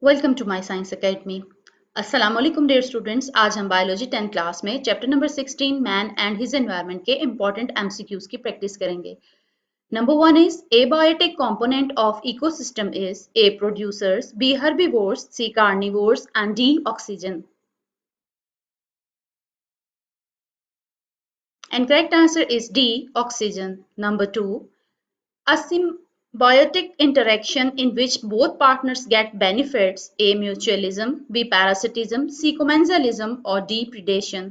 Welcome to my science academy. अस्सलाम वालेकुम dear students. आज हम बायोलॉजी 10 क्लास में chapter number 16 man and his environment के इंपॉर्टेंट एमसीक्यूज की प्रैक्टिस करेंगे। Number 1 is abiotic component of ecosystem is A producers, B herbivores, C carnivores and D oxygen. And correct answer is D, oxygen. Number 2, a symbiotic interaction in which both partners get benefits, A. Mutualism, B. Parasitism, C. Commensalism, or D. Predation.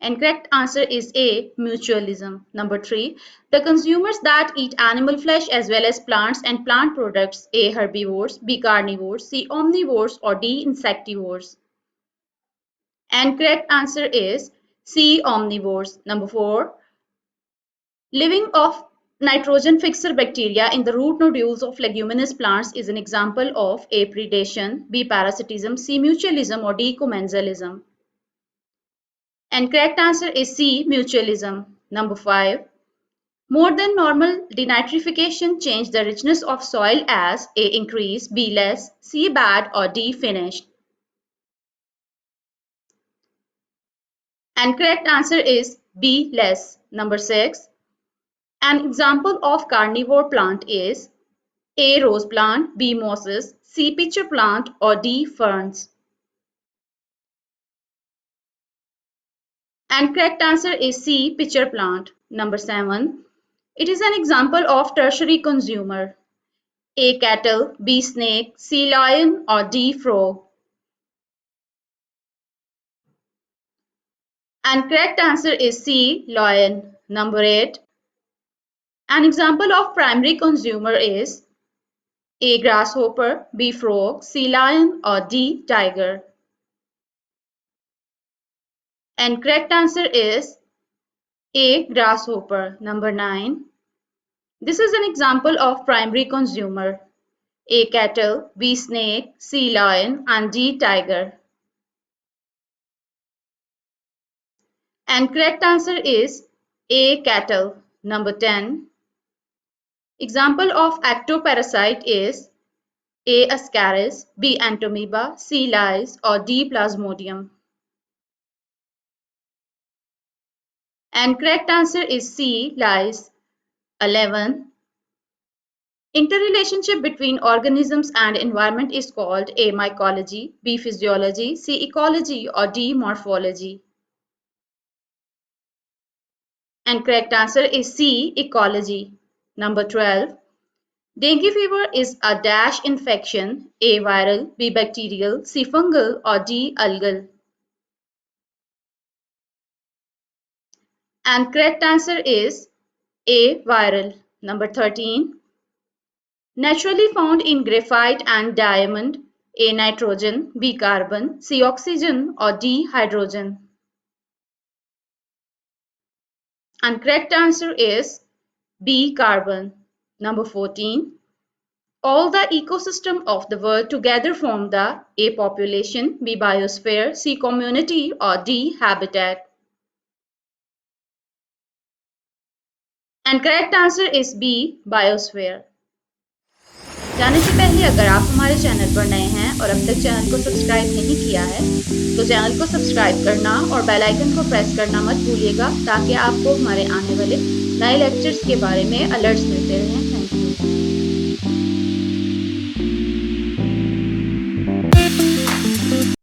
And correct answer is A. Mutualism. Number 3. The consumers that eat animal flesh as well as plants and plant products, A. Herbivores, B. Carnivores, C. Omnivores, or D. Insectivores. And correct answer is C. Omnivores. Number 4. Living of nitrogen fixer bacteria in the root nodules of leguminous plants is an example of A. Predation, B. Parasitism, C. Mutualism, or D. Commensalism. And correct answer is C. Mutualism. Number 5. More than normal denitrification changed the richness of soil as A. Increase, B. Less, C. Bad, or D. Finished. And correct answer is B. Less. Number 6. An example of carnivore plant is A. Rose plant, B. mosses, C. pitcher plant, or D. ferns. And correct answer is C. pitcher plant. Number 7. It is an example of tertiary consumer. A. cattle, B. snake, C. lion, or D. frog. And correct answer is C. lion. Number 8. An example of primary consumer is A. grasshopper, B. frog, C. lion, or D. tiger. And correct answer is A. grasshopper. Number 9. This is an example of primary consumer. A. cattle, B. snake, C. lion, and D. tiger. And correct answer is A. cattle. Number 10. Example of ectoparasite is A. ascaris, B. entamoeba, C. lice, or D. plasmodium. And correct answer is C. lice. 11. Interrelationship between organisms and environment is called A. mycology, B. physiology, C. ecology, or D. morphology. And correct answer is C. ecology. Number 12. Dengue fever is a dash infection, A. viral, B. bacterial, C. fungal, or D. algal. And correct answer is A. viral. Number 13. Naturally found in graphite and diamond, A. nitrogen, B. carbon, C. oxygen, or D. hydrogen. And correct answer is B. carbon. Number 14. All the ecosystem of the world together form the A. population, B. biosphere, C. community, or D. habitat. And correct answer is B. biosphere. जाने से पहले अगर आप हमारे channel पर नए हैं और अब तक चैनल को सब्सक्राइब नहीं किया है तो चैनल को सब्सक्राइब करना और बेल आइकन को प्रेस करना मत भूलिएगा ताकि आपको हमारे आने वाले नए लेक्चर्स के बारे में अलर्ट्स मिलते रहें।